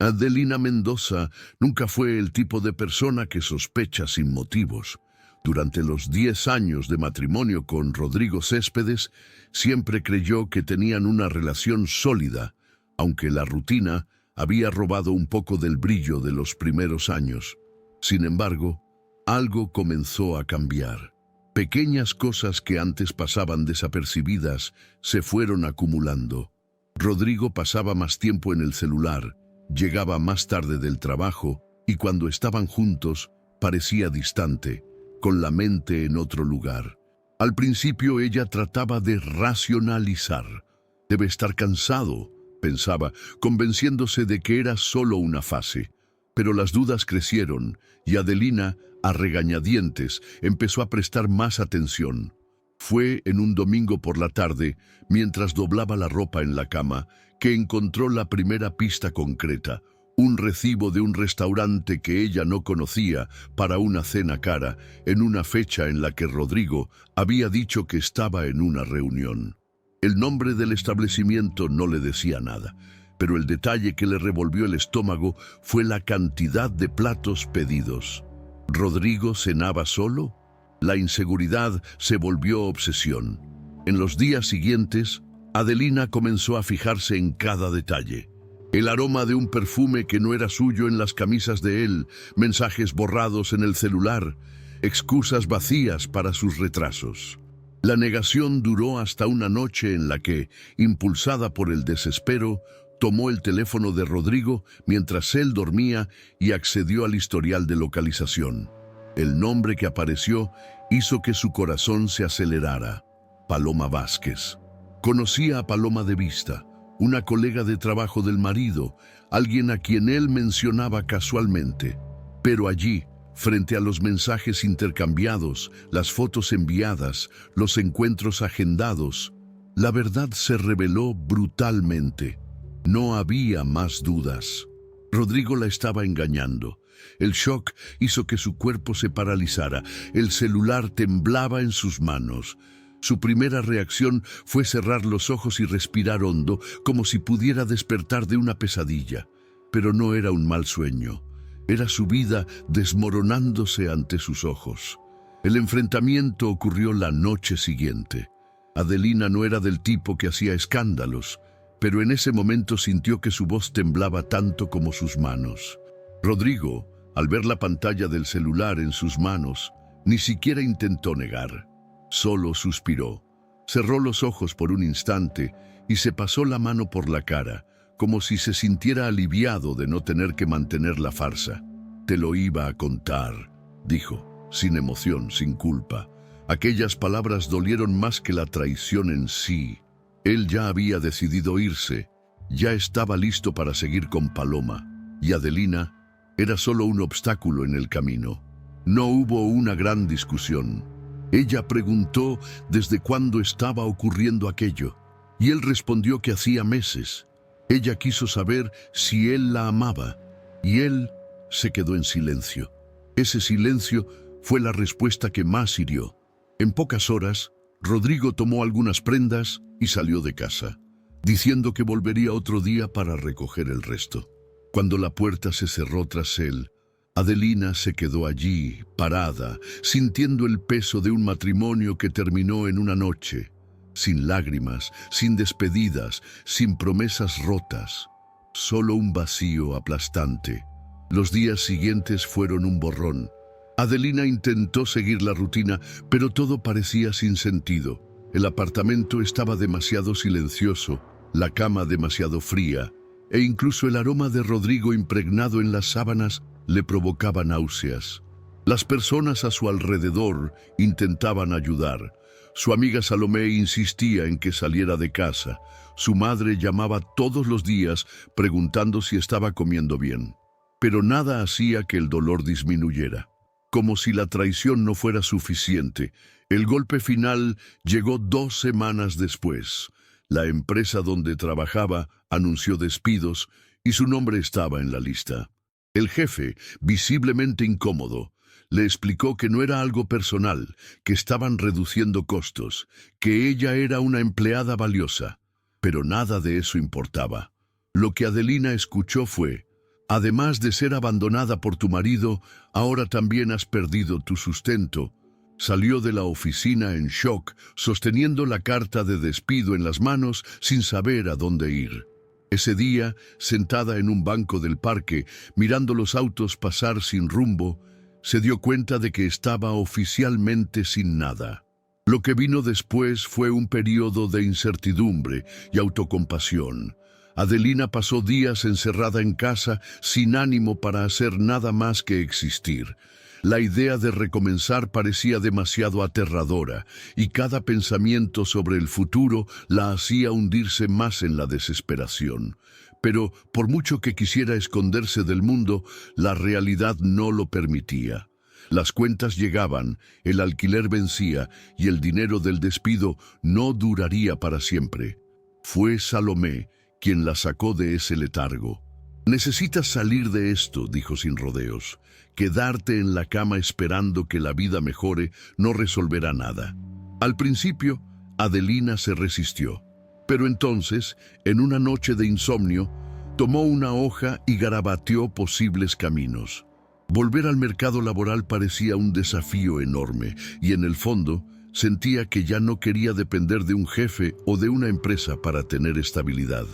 Adelina Mendoza nunca fue el tipo de persona que sospecha sin motivos. Durante los 10 años de matrimonio con Rodrigo Céspedes, siempre creyó que tenían una relación sólida, aunque la rutina había robado un poco del brillo de los primeros años. Sin embargo, algo comenzó a cambiar. Pequeñas cosas que antes pasaban desapercibidas se fueron acumulando. Rodrigo pasaba más tiempo en el celular, llegaba más tarde del trabajo y cuando estaban juntos parecía distante, con la mente en otro lugar. Al principio ella trataba de racionalizar. Debe estar cansado, pensaba, convenciéndose de que era solo una fase. Pero las dudas crecieron y Adelina, a regañadientes, empezó a prestar más atención. Fue en un domingo por la tarde, mientras doblaba la ropa en la cama, que encontró la primera pista concreta, un recibo de un restaurante que ella no conocía para una cena cara, en una fecha en la que Rodrigo había dicho que estaba en una reunión. El nombre del establecimiento no le decía nada, pero el detalle que le revolvió el estómago fue la cantidad de platos pedidos. ¿Rodrigo cenaba solo? La inseguridad se volvió obsesión. En los días siguientes, Adelina comenzó a fijarse en cada detalle. El aroma de un perfume que no era suyo en las camisas de él, mensajes borrados en el celular, excusas vacías para sus retrasos. La negación duró hasta una noche en la que, impulsada por el desespero, tomó el teléfono de Rodrigo mientras él dormía y accedió al historial de localización. El nombre que apareció hizo que su corazón se acelerara. Paloma Vázquez. Conocía a Paloma de vista, una colega de trabajo del marido, alguien a quien él mencionaba casualmente. Pero allí, frente a los mensajes intercambiados, las fotos enviadas, los encuentros agendados, la verdad se reveló brutalmente. No había más dudas. Rodrigo la estaba engañando. El shock hizo que su cuerpo se paralizara. El celular temblaba en sus manos. Su primera reacción fue cerrar los ojos y respirar hondo, como si pudiera despertar de una pesadilla. Pero no era un mal sueño. Era su vida desmoronándose ante sus ojos. El enfrentamiento ocurrió la noche siguiente. Adelina no era del tipo que hacía escándalos, pero en ese momento sintió que su voz temblaba tanto como sus manos. Rodrigo, al ver la pantalla del celular en sus manos, ni siquiera intentó negar. Solo suspiró. Cerró los ojos por un instante y se pasó la mano por la cara, como si se sintiera aliviado de no tener que mantener la farsa. «Te lo iba a contar», dijo, sin emoción, sin culpa. Aquellas palabras dolieron más que la traición en sí. Él ya había decidido irse, ya estaba listo para seguir con Paloma, y Adelina era solo un obstáculo en el camino. No hubo una gran discusión. Ella preguntó desde cuándo estaba ocurriendo aquello, y él respondió que hacía meses. Ella quiso saber si él la amaba, y él se quedó en silencio. Ese silencio fue la respuesta que más hirió. En pocas horas, Rodrigo tomó algunas prendas y salió de casa, diciendo que volvería otro día para recoger el resto. Cuando la puerta se cerró tras él, Adelina se quedó allí, parada, sintiendo el peso de un matrimonio que terminó en una noche, sin lágrimas, sin despedidas, sin promesas rotas, solo un vacío aplastante. Los días siguientes fueron un borrón. Adelina intentó seguir la rutina, pero todo parecía sin sentido. El apartamento estaba demasiado silencioso, la cama demasiado fría, e incluso el aroma de Rodrigo impregnado en las sábanas le provocaba náuseas. Las personas a su alrededor intentaban ayudar. Su amiga Salomé insistía en que saliera de casa. Su madre llamaba todos los días preguntando si estaba comiendo bien. Pero nada hacía que el dolor disminuyera. Como si la traición no fuera suficiente, el golpe final llegó 2 semanas después. La empresa donde trabajaba anunció despidos y su nombre estaba en la lista. El jefe, visiblemente incómodo, le explicó que no era algo personal, que estaban reduciendo costos, que ella era una empleada valiosa. Pero nada de eso importaba. Lo que Adelina escuchó fue: Además de ser abandonada por tu marido, ahora también has perdido tu sustento. Salió de la oficina en shock, sosteniendo la carta de despido en las manos sin saber a dónde ir. Ese día, sentada en un banco del parque, mirando los autos pasar sin rumbo, se dio cuenta de que estaba oficialmente sin nada. Lo que vino después fue un periodo de incertidumbre y autocompasión. Adelina pasó días encerrada en casa sin ánimo para hacer nada más que existir. La idea de recomenzar parecía demasiado aterradora y cada pensamiento sobre el futuro la hacía hundirse más en la desesperación. Pero por mucho que quisiera esconderse del mundo, la realidad no lo permitía. Las cuentas llegaban, el alquiler vencía y el dinero del despido no duraría para siempre. Fue Salomé quien la sacó de ese letargo. «Necesitas salir de esto», dijo sin rodeos. «Quedarte en la cama esperando que la vida mejore no resolverá nada». Al principio, Adelina se resistió. Pero entonces, en una noche de insomnio, tomó una hoja y garabateó posibles caminos. Volver al mercado laboral parecía un desafío enorme y en el fondo sentía que ya no quería depender de un jefe o de una empresa para tener estabilidad.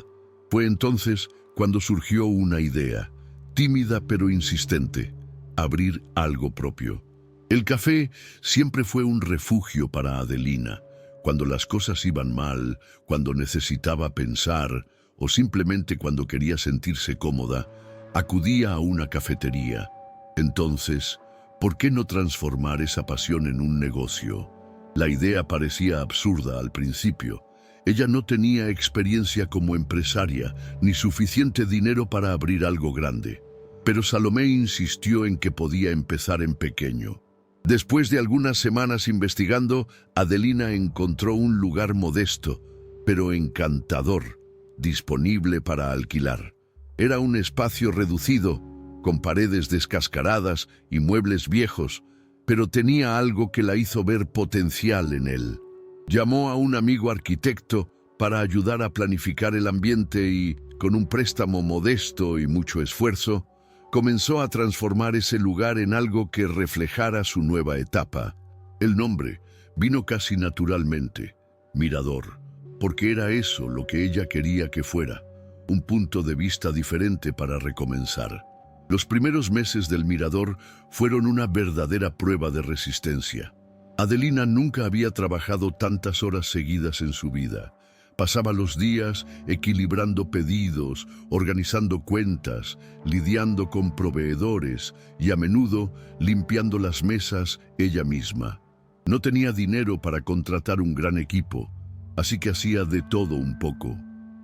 Fue entonces cuando surgió una idea, tímida pero insistente: abrir algo propio. El café siempre fue un refugio para Adelina. Cuando las cosas iban mal, cuando necesitaba pensar o simplemente cuando quería sentirse cómoda, acudía a una cafetería. Entonces, ¿por qué no transformar esa pasión en un negocio? La idea parecía absurda al principio. Ella no tenía experiencia como empresaria, ni suficiente dinero para abrir algo grande. Pero Salomé insistió en que podía empezar en pequeño. Después de algunas semanas investigando, Adelina encontró un lugar modesto, pero encantador, disponible para alquilar. Era un espacio reducido, con paredes descascaradas y muebles viejos, pero tenía algo que la hizo ver potencial en él. Llamó a un amigo arquitecto para ayudar a planificar el ambiente y, con un préstamo modesto y mucho esfuerzo, comenzó a transformar ese lugar en algo que reflejara su nueva etapa. El nombre vino casi naturalmente, Mirador, porque era eso lo que ella quería que fuera, un punto de vista diferente para recomenzar. Los primeros meses del Mirador fueron una verdadera prueba de resistencia. Adelina nunca había trabajado tantas horas seguidas en su vida. Pasaba los días equilibrando pedidos, organizando cuentas, lidiando con proveedores y a menudo limpiando las mesas ella misma. No tenía dinero para contratar un gran equipo, así que hacía de todo un poco.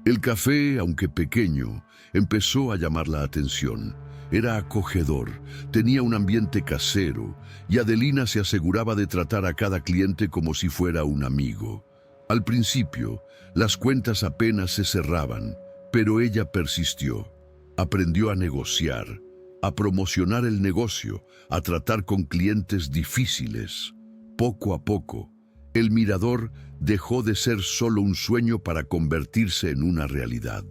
El café, aunque pequeño, empezó a llamar la atención. Era acogedor, tenía un ambiente casero y Adelina se aseguraba de tratar a cada cliente como si fuera un amigo. Al principio, las cuentas apenas se cerraban, pero ella persistió. Aprendió a negociar, a promocionar el negocio, a tratar con clientes difíciles. Poco a poco, el Mirador dejó de ser solo un sueño para convertirse en una realidad.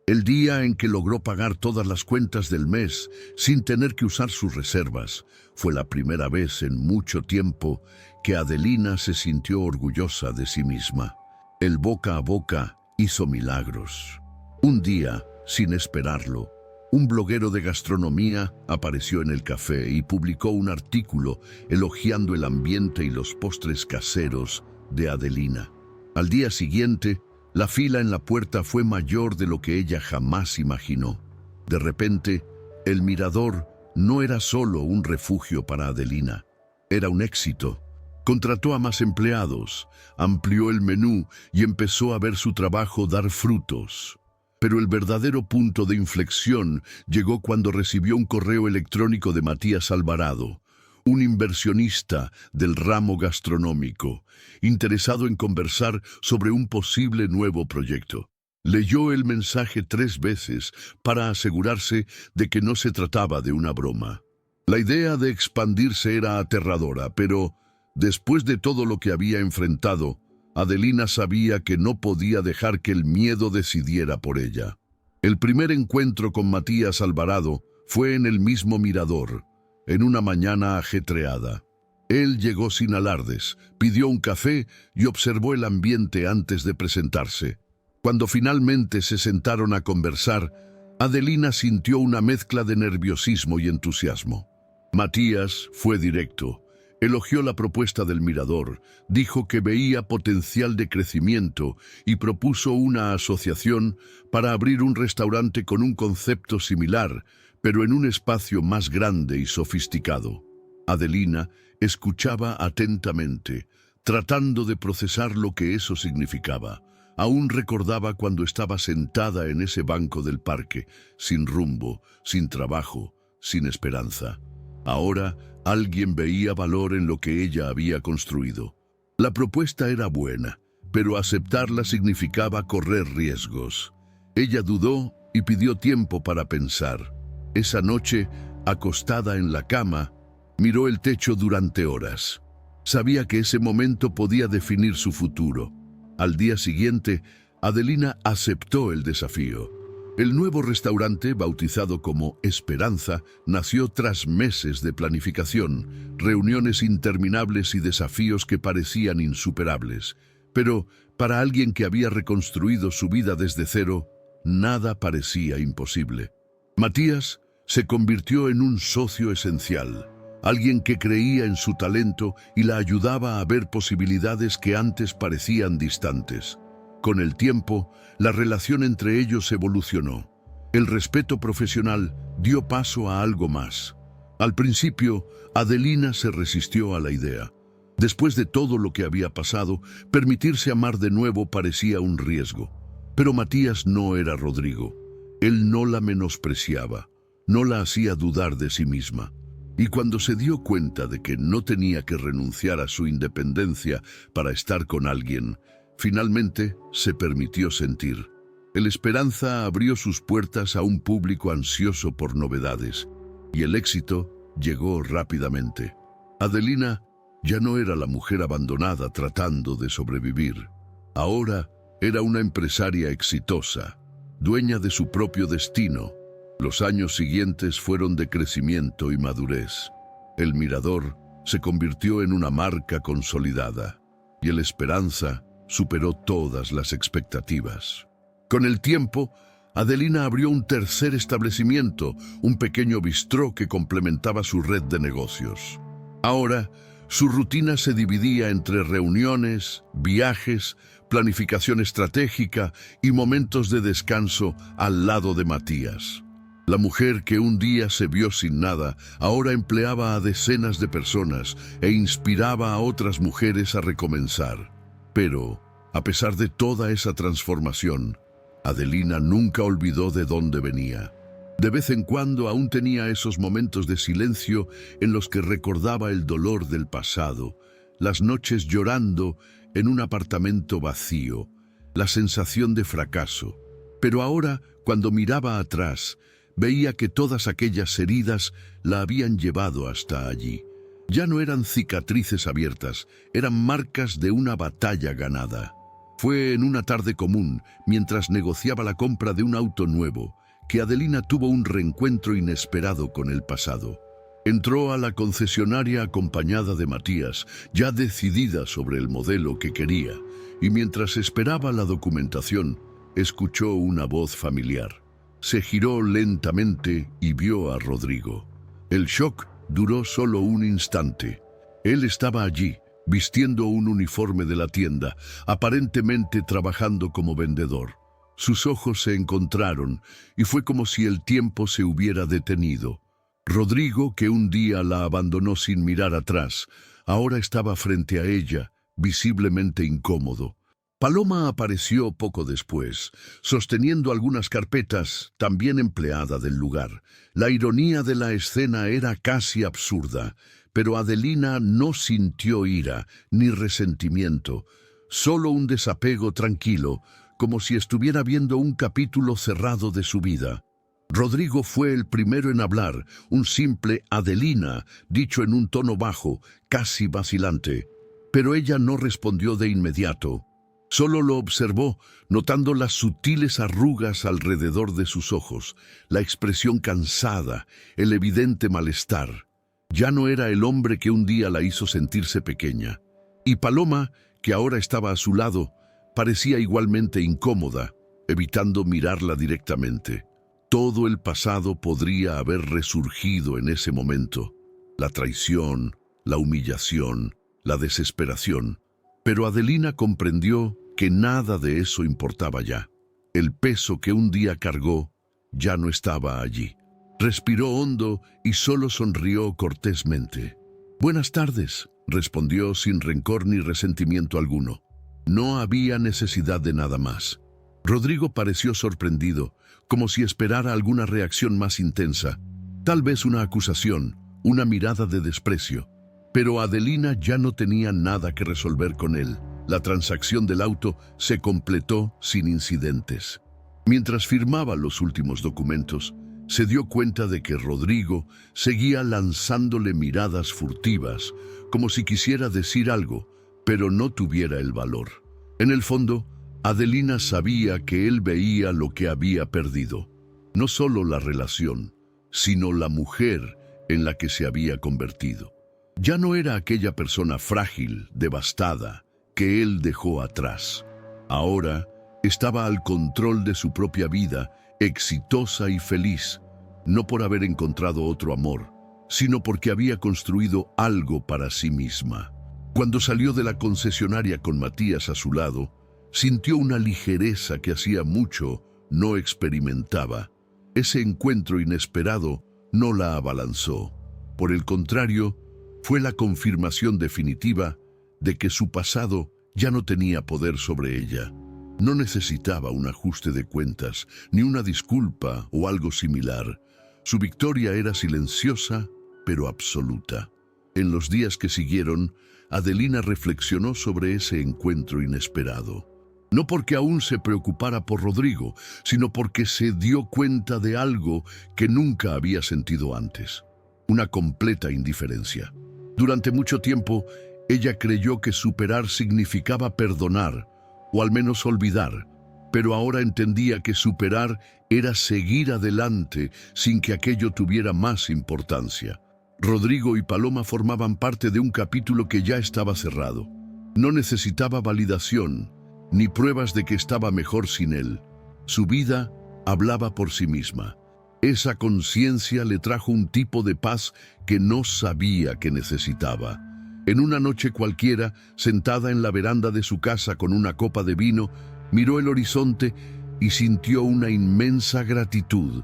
El día en que logró pagar todas las cuentas del mes sin tener que usar sus reservas, fue la primera vez en mucho tiempo que Adelina se sintió orgullosa de sí misma. El boca a boca hizo milagros. Un día, sin esperarlo, un bloguero de gastronomía apareció en el café y publicó un artículo elogiando el ambiente y los postres caseros de Adelina. Al día siguiente, la fila en la puerta fue mayor de lo que ella jamás imaginó. De repente, el Mirador no era solo un refugio para Adelina, era un éxito. Contrató a más empleados, amplió el menú y empezó a ver su trabajo dar frutos. Pero el verdadero punto de inflexión llegó cuando recibió un correo electrónico de Matías Alvarado, un inversionista del ramo gastronómico, interesado en conversar sobre un posible nuevo proyecto. Leyó el mensaje 3 veces para asegurarse de que no se trataba de una broma. La idea de expandirse era aterradora, pero después de todo lo que había enfrentado, Adelina sabía que no podía dejar que el miedo decidiera por ella. El primer encuentro con Matías Alvarado Fue en el mismo mirador, en una mañana ajetreada. Él llegó sin alardes, pidió un café y observó el ambiente antes de presentarse. Cuando finalmente se sentaron a conversar, Adelina sintió una mezcla de nerviosismo y entusiasmo. Matías fue directo. Elogió la propuesta del mirador, dijo que veía potencial de crecimiento y propuso una asociación para abrir un restaurante con un concepto similar, pero en un espacio más grande y sofisticado. Adelina escuchaba atentamente, tratando de procesar lo que eso significaba. Aún recordaba cuando estaba sentada en ese banco del parque, sin rumbo, sin trabajo, sin esperanza. Ahora alguien veía valor en lo que ella había construido. La propuesta era buena, pero aceptarla significaba correr riesgos. Ella dudó y pidió tiempo para pensar. Esa noche, acostada en la cama, miró el techo durante horas. Sabía que ese momento podía definir su futuro. Al día siguiente, Adelina aceptó el desafío. El nuevo restaurante, bautizado como Esperanza, nació tras meses de planificación, reuniones interminables y desafíos que parecían insuperables. Pero, para alguien que había reconstruido su vida desde cero, nada parecía imposible. Matías se convirtió en un socio esencial, alguien que creía en su talento y la ayudaba a ver posibilidades que antes parecían distantes. Con el tiempo, la relación entre ellos evolucionó. El respeto profesional dio paso a algo más. Al principio, Adelina se resistió a la idea. Después de todo lo que había pasado, permitirse amar de nuevo parecía un riesgo. Pero Matías no era Rodrigo. Él no la menospreciaba, no la hacía dudar de sí misma. Y cuando se dio cuenta de que no tenía que renunciar a su independencia para estar con alguien, finalmente se permitió sentir. El Esperanza abrió sus puertas a un público ansioso por novedades, y el éxito llegó rápidamente. Adelina ya no era la mujer abandonada tratando de sobrevivir. Ahora era una empresaria exitosa, dueña de su propio destino. Los años siguientes fueron de crecimiento y madurez. El Mirador se convirtió en una marca consolidada, y el Esperanza superó todas las expectativas. Con el tiempo, Adelina abrió un tercer establecimiento, un pequeño bistró que complementaba su red de negocios. Ahora, su rutina se dividía entre reuniones, viajes, planificación estratégica y momentos de descanso al lado de Matías. La mujer que un día se vio sin nada, ahora empleaba a decenas de personas e inspiraba a otras mujeres a recomenzar. Pero, a pesar de toda esa transformación, Adelina nunca olvidó de dónde venía. De vez en cuando aún tenía esos momentos de silencio en los que recordaba el dolor del pasado, las noches llorando en un apartamento vacío, la sensación de fracaso. Pero ahora, cuando miraba atrás, veía que todas aquellas heridas la habían llevado hasta allí. Ya no eran cicatrices abiertas, eran marcas de una batalla ganada. Fue en una tarde común, mientras negociaba la compra de un auto nuevo, que Adelina tuvo un reencuentro inesperado con el pasado. Entró a la concesionaria acompañada de Matías, ya decidida sobre el modelo que quería, y mientras esperaba la documentación, escuchó una voz familiar. Se giró lentamente y vio a Rodrigo. El shock duró solo un instante. Él estaba allí, vistiendo un uniforme de la tienda, aparentemente trabajando como vendedor. Sus ojos se encontraron y fue como si el tiempo se hubiera detenido. Rodrigo, que un día la abandonó sin mirar atrás, ahora estaba frente a ella, visiblemente incómodo. Paloma apareció poco después, sosteniendo algunas carpetas, también empleada del lugar. La ironía de la escena era casi absurda, pero Adelina no sintió ira ni resentimiento, solo un desapego tranquilo, como si estuviera viendo un capítulo cerrado de su vida. Rodrigo fue el primero en hablar, un simple Adelina, dicho en un tono bajo, casi vacilante. Pero ella no respondió de inmediato. Solo lo observó, notando las sutiles arrugas alrededor de sus ojos, la expresión cansada, el evidente malestar. Ya no era el hombre que un día la hizo sentirse pequeña. Y Paloma, que ahora estaba a su lado, parecía igualmente incómoda, evitando mirarla directamente. Todo el pasado podría haber resurgido en ese momento. La traición, la humillación, la desesperación. Pero Adelina comprendió que nada de eso importaba ya. El peso que un día cargó ya no estaba allí. Respiró hondo y solo sonrió cortésmente. «Buenas tardes», respondió sin rencor ni resentimiento alguno. No había necesidad de nada más. Rodrigo pareció sorprendido, como si esperara alguna reacción más intensa, tal vez una acusación, una mirada de desprecio. Pero Adelina ya no tenía nada que resolver con él. La transacción del auto se completó sin incidentes. Mientras firmaba los últimos documentos, se dio cuenta de que Rodrigo seguía lanzándole miradas furtivas, como si quisiera decir algo, pero no tuviera el valor. En el fondo, Adelina sabía que él veía lo que había perdido. No solo la relación, sino la mujer en la que se había convertido. Ya no era aquella persona frágil, devastada, que él dejó atrás. Ahora estaba al control de su propia vida, exitosa y feliz, no por haber encontrado otro amor, sino porque había construido algo para sí misma. Cuando salió de la concesionaria con Matías a su lado, sintió una ligereza que hacía mucho no experimentaba. Ese encuentro inesperado no la abalanzó. Por el contrario, fue la confirmación definitiva de que su pasado ya no tenía poder sobre ella. No necesitaba un ajuste de cuentas, ni una disculpa o algo similar. Su victoria era silenciosa, pero absoluta. En los días que siguieron, Adelina reflexionó sobre ese encuentro inesperado. No porque aún se preocupara por Rodrigo, sino porque se dio cuenta de algo que nunca había sentido antes. Una completa indiferencia. Durante mucho tiempo, ella creyó que superar significaba perdonar, o al menos olvidar, pero ahora entendía que superar era seguir adelante sin que aquello tuviera más importancia. Rodrigo y Paloma formaban parte de un capítulo que ya estaba cerrado. No necesitaba validación, ni pruebas de que estaba mejor sin él. Su vida hablaba por sí misma. Esa conciencia le trajo un tipo de paz que no sabía que necesitaba. En una noche cualquiera, sentada en la veranda de su casa con una copa de vino, miró el horizonte y sintió una inmensa gratitud,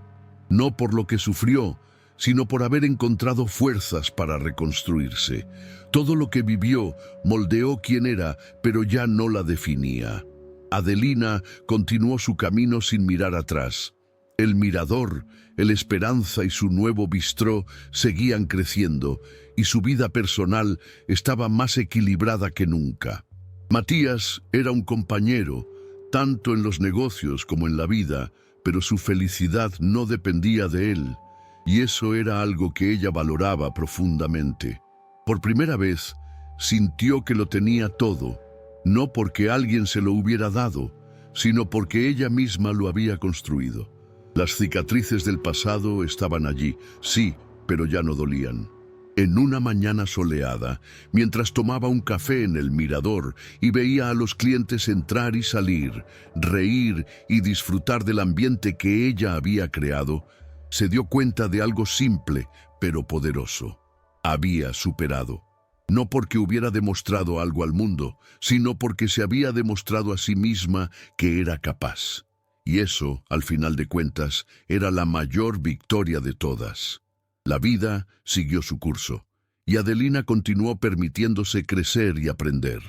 no por lo que sufrió, sino por haber encontrado fuerzas para reconstruirse. Todo lo que vivió moldeó quién era, pero ya no la definía. Adelina continuó su camino sin mirar atrás. El Mirador, el Esperanza y su nuevo bistró seguían creciendo, y su vida personal estaba más equilibrada que nunca. Matías era un compañero, tanto en los negocios como en la vida, pero su felicidad no dependía de él, y eso era algo que ella valoraba profundamente. Por primera vez, sintió que lo tenía todo, no porque alguien se lo hubiera dado, sino porque ella misma lo había construido. Las cicatrices del pasado estaban allí, sí, pero ya no dolían. En una mañana soleada, mientras tomaba un café en el Mirador y veía a los clientes entrar y salir, reír y disfrutar del ambiente que ella había creado, se dio cuenta de algo simple, pero poderoso. Había superado. No porque hubiera demostrado algo al mundo, sino porque se había demostrado a sí misma que era capaz. Y eso, al final de cuentas, era la mayor victoria de todas. La vida siguió su curso, y Adelina continuó permitiéndose crecer y aprender.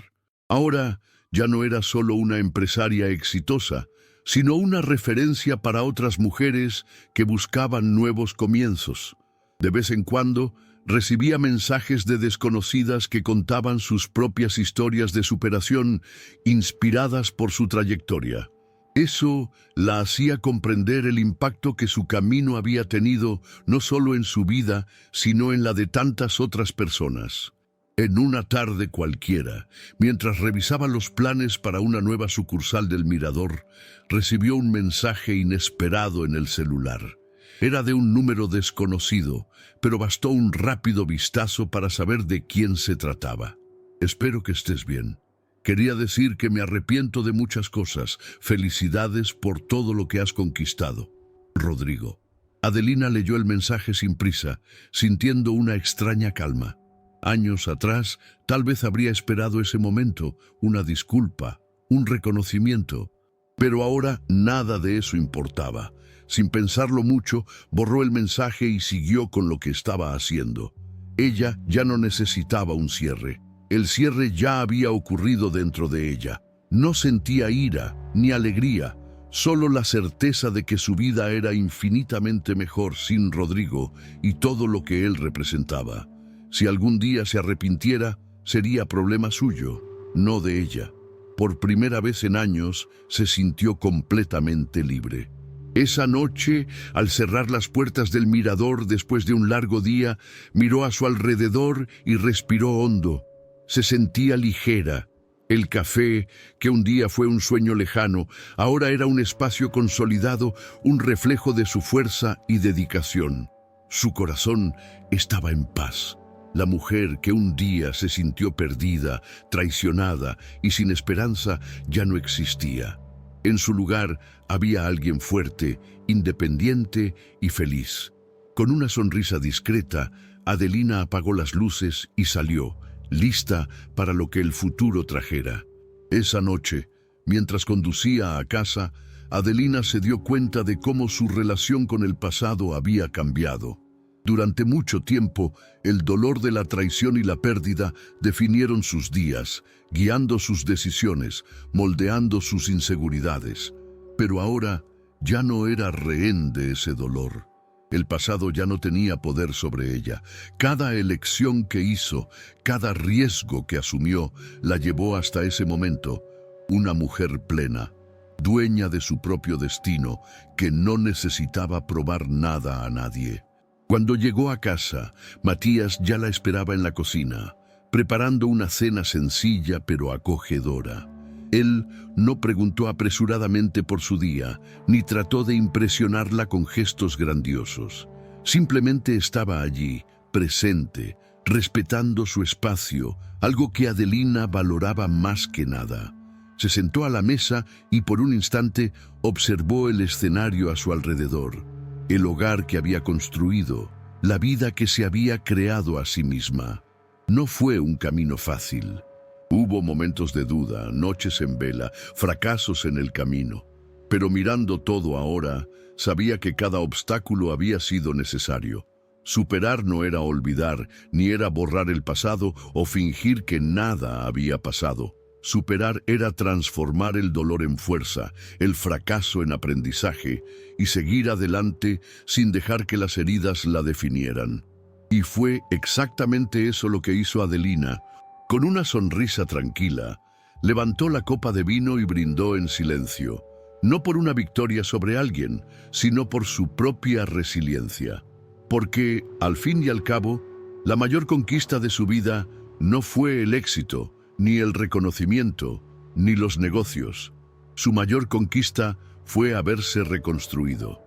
Ahora ya no era solo una empresaria exitosa, sino una referencia para otras mujeres que buscaban nuevos comienzos. De vez en cuando, recibía mensajes de desconocidas que contaban sus propias historias de superación, inspiradas por su trayectoria. Eso la hacía comprender el impacto que su camino había tenido no solo en su vida, sino en la de tantas otras personas. En una tarde cualquiera, mientras revisaba los planes para una nueva sucursal del Mirador, recibió un mensaje inesperado en el celular. Era de un número desconocido, pero bastó un rápido vistazo para saber de quién se trataba. Espero que estés bien. Quería decir que me arrepiento de muchas cosas. Felicidades por todo lo que has conquistado. Rodrigo. Adelina leyó el mensaje sin prisa, sintiendo una extraña calma. Años atrás, tal vez habría esperado ese momento, una disculpa, un reconocimiento. Pero ahora nada de eso importaba. Sin pensarlo mucho, borró el mensaje y siguió con lo que estaba haciendo. Ella ya no necesitaba un cierre. El cierre ya había ocurrido dentro de ella. No sentía ira ni alegría, solo la certeza de que su vida era infinitamente mejor sin Rodrigo y todo lo que él representaba. Si algún día se arrepintiera, sería problema suyo, no de ella. Por primera vez en años, se sintió completamente libre. Esa noche, al cerrar las puertas del mirador después de un largo día, miró a su alrededor y respiró hondo. Se sentía ligera. El café, que un día fue un sueño lejano, ahora era un espacio consolidado, un reflejo de su fuerza y dedicación. Su corazón estaba en paz. La mujer que un día se sintió perdida, traicionada y sin esperanza ya no existía. En su lugar había alguien fuerte, independiente y feliz. Con una sonrisa discreta, Adelina apagó las luces y salió, lista para lo que el futuro trajera. Esa noche, mientras conducía a casa, Adelina se dio cuenta de cómo su relación con el pasado había cambiado. Durante mucho tiempo, el dolor de la traición y la pérdida definieron sus días, guiando sus decisiones, moldeando sus inseguridades. Pero ahora ya no era rehén de ese dolor. El pasado ya no tenía poder sobre ella. Cada elección que hizo, cada riesgo que asumió, la llevó hasta ese momento, una mujer plena, dueña de su propio destino, que no necesitaba probar nada a nadie. Cuando llegó a casa, Matías ya la esperaba en la cocina, preparando una cena sencilla pero acogedora. Él no preguntó apresuradamente por su día, ni trató de impresionarla con gestos grandiosos. Simplemente estaba allí, presente, respetando su espacio, algo que Adelina valoraba más que nada. Se sentó a la mesa y por un instante observó el escenario a su alrededor. El hogar que había construido, la vida que se había creado a sí misma. No fue un camino fácil. Hubo momentos de duda, noches en vela, fracasos en el camino. Pero mirando todo ahora, sabía que cada obstáculo había sido necesario. Superar no era olvidar, ni era borrar el pasado o fingir que nada había pasado. Superar era transformar el dolor en fuerza, el fracaso en aprendizaje y seguir adelante sin dejar que las heridas la definieran. Y fue exactamente eso lo que hizo Adelina. Con una sonrisa tranquila, levantó la copa de vino y brindó en silencio, no por una victoria sobre alguien, sino por su propia resiliencia. Porque, al fin y al cabo, la mayor conquista de su vida no fue el éxito, ni el reconocimiento, ni los negocios. Su mayor conquista fue haberse reconstruido.